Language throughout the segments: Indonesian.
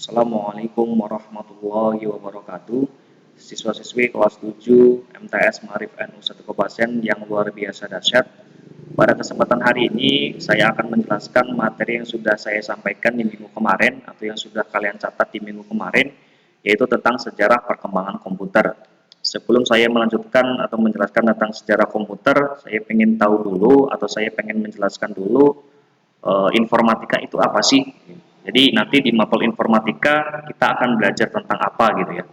Assalamualaikum warahmatullahi wabarakatuh. Siswa-siswi kelas 7 MTS Maarif NU 1 Kabupaten yang luar biasa dahsyat. Pada kesempatan hari ini saya akan menjelaskan materi yang sudah saya sampaikan di minggu kemarin atau yang sudah kalian catat di minggu kemarin, yaitu tentang sejarah perkembangan komputer. Sebelum saya melanjutkan atau menjelaskan tentang sejarah komputer, saya ingin tahu dulu atau saya ingin menjelaskan dulu informatika itu apa sih? Jadi nanti di mapel informatika kita akan belajar tentang apa gitu ya.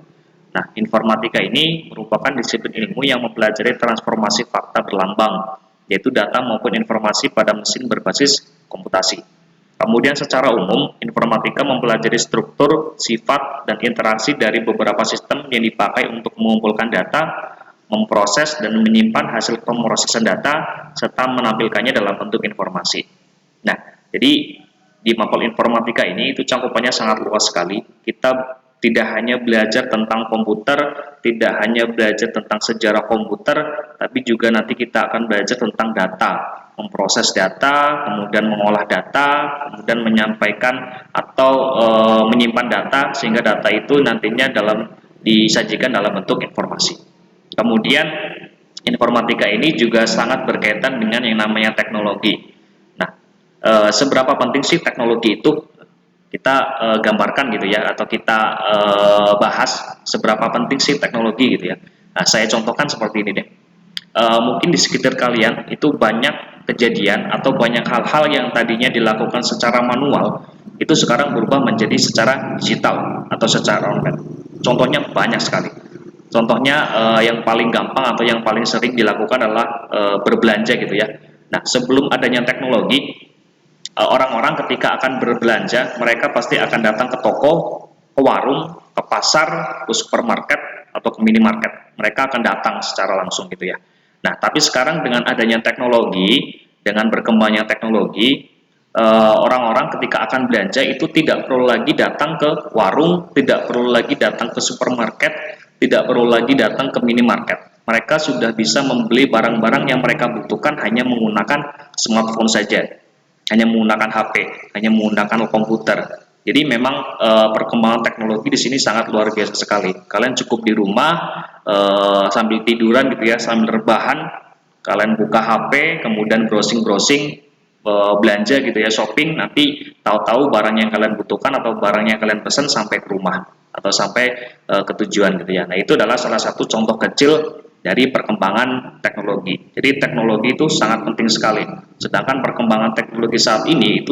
Nah, informatika ini merupakan disiplin ilmu yang mempelajari transformasi fakta berlambang, yaitu data maupun informasi pada mesin berbasis komputasi. Kemudian secara umum, informatika mempelajari struktur, sifat, dan interaksi dari beberapa sistem yang dipakai untuk mengumpulkan data, memproses dan menyimpan hasil pemrosesan data, serta menampilkannya dalam bentuk informasi. Nah, jadi di mapel informatika ini itu cakupannya sangat luas sekali. Kita tidak hanya belajar tentang komputer, tidak hanya belajar tentang sejarah komputer, tapi juga nanti kita akan belajar tentang data, memproses data, kemudian mengolah data, kemudian menyampaikan atau menyimpan data sehingga data itu nantinya disajikan dalam bentuk informasi. Kemudian informatika ini juga sangat berkaitan dengan yang namanya teknologi. Seberapa penting sih teknologi itu kita gambarkan gitu ya, atau kita bahas seberapa penting sih teknologi gitu ya. Nah, saya contohkan seperti ini deh. Mungkin di sekitar kalian itu banyak kejadian atau banyak hal-hal yang tadinya dilakukan secara manual itu sekarang berubah menjadi secara digital atau secara online. Contohnya banyak sekali. Contohnya yang paling gampang atau yang paling sering dilakukan adalah berbelanja gitu ya. Nah, sebelum adanya teknologi, orang-orang ketika akan berbelanja, mereka pasti akan datang ke toko, ke warung, ke pasar, ke supermarket, atau ke minimarket. Mereka akan datang secara langsung gitu ya. Nah, tapi sekarang dengan adanya teknologi, dengan berkembangnya teknologi, orang-orang ketika akan belanja itu tidak perlu lagi datang ke warung, tidak perlu lagi datang ke supermarket, tidak perlu lagi datang ke minimarket. Mereka sudah bisa membeli barang-barang yang mereka butuhkan hanya menggunakan smartphone saja, hanya menggunakan HP, hanya menggunakan komputer. Jadi memang perkembangan teknologi di sini sangat luar biasa sekali. Kalian cukup di rumah sambil tiduran gitu ya, sambil rebahan, kalian buka HP, kemudian browsing-browsing, belanja gitu ya, shopping, nanti tahu-tahu barang yang kalian butuhkan atau barang yang kalian pesan sampai ke rumah atau sampai ke tujuan gitu ya. Nah, itu adalah salah satu contoh kecil dari perkembangan teknologi. Jadi teknologi itu sangat penting sekali. Sedangkan perkembangan teknologi saat ini itu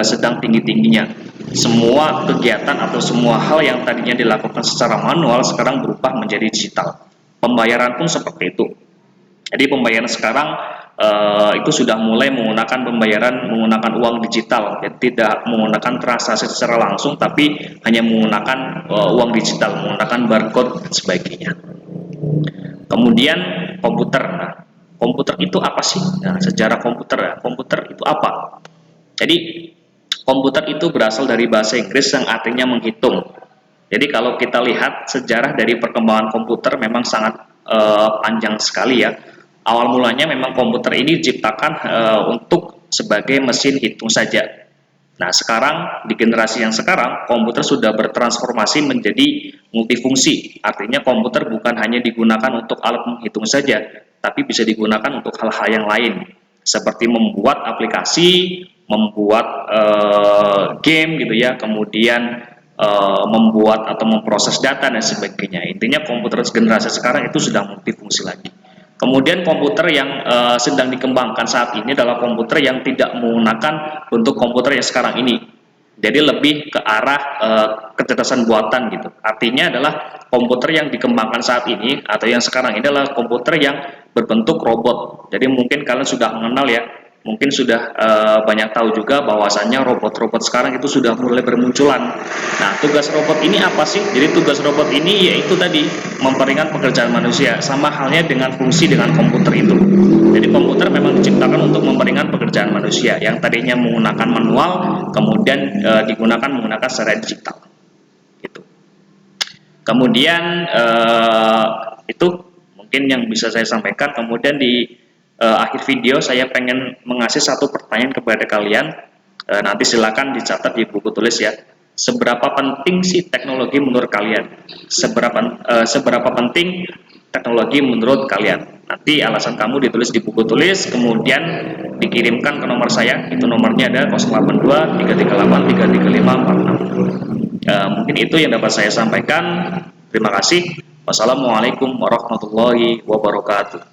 sedang tinggi-tingginya. Semua kegiatan atau semua hal yang tadinya dilakukan secara manual sekarang berubah menjadi digital. Pembayaran pun seperti itu. Jadi pembayaran sekarang itu sudah mulai menggunakan pembayaran menggunakan uang digital, ya, tidak menggunakan transaksi secara langsung, tapi hanya menggunakan uang digital, menggunakan barcode dan sebagainya. Kemudian komputer. Nah, komputer itu apa sih? Nah, sejarah komputer ya. Komputer itu apa? Jadi komputer itu berasal dari bahasa Inggris yang artinya menghitung. Jadi kalau kita lihat sejarah dari perkembangan komputer memang sangat panjang sekali ya. Awal mulanya memang komputer ini diciptakan untuk sebagai mesin hitung saja. Nah, sekarang di generasi yang sekarang, komputer sudah bertransformasi menjadi multifungsi. Artinya komputer bukan hanya digunakan untuk alat menghitung saja, tapi bisa digunakan untuk hal-hal yang lain, seperti membuat aplikasi, membuat game gitu ya, kemudian membuat atau memproses data dan sebagainya. Intinya komputer generasi sekarang itu sudah multifungsi lagi. Kemudian komputer yang sedang dikembangkan saat ini adalah komputer yang tidak menggunakan bentuk komputer yang sekarang ini. Jadi lebih ke arah kecerdasan buatan gitu. Artinya adalah komputer yang dikembangkan saat ini atau yang sekarang ini adalah komputer yang berbentuk robot. Jadi mungkin kalian sudah mengenal ya, mungkin sudah banyak tahu juga bahwasannya robot-robot sekarang itu sudah mulai bermunculan. Nah, tugas robot ini apa sih? Jadi tugas robot ini yaitu tadi memperingan pekerjaan manusia, sama halnya dengan fungsi dengan komputer itu. Jadi komputer memang diciptakan untuk memperingan pekerjaan manusia yang tadinya menggunakan manual, kemudian digunakan menggunakan secara digital. Gitu. Kemudian itu mungkin yang bisa saya sampaikan. Kemudian di akhir video saya pengen mengasih satu pertanyaan kepada kalian. Nanti silakan dicatat di buku tulis ya. Seberapa penting sih teknologi menurut kalian? Seberapa penting teknologi menurut kalian? Nanti alasan kamu ditulis di buku tulis, kemudian dikirimkan ke nomor saya. Itu nomornya ada 082 338 335 46. Mungkin itu yang dapat saya sampaikan. Terima kasih. Wassalamualaikum warahmatullahi wabarakatuh.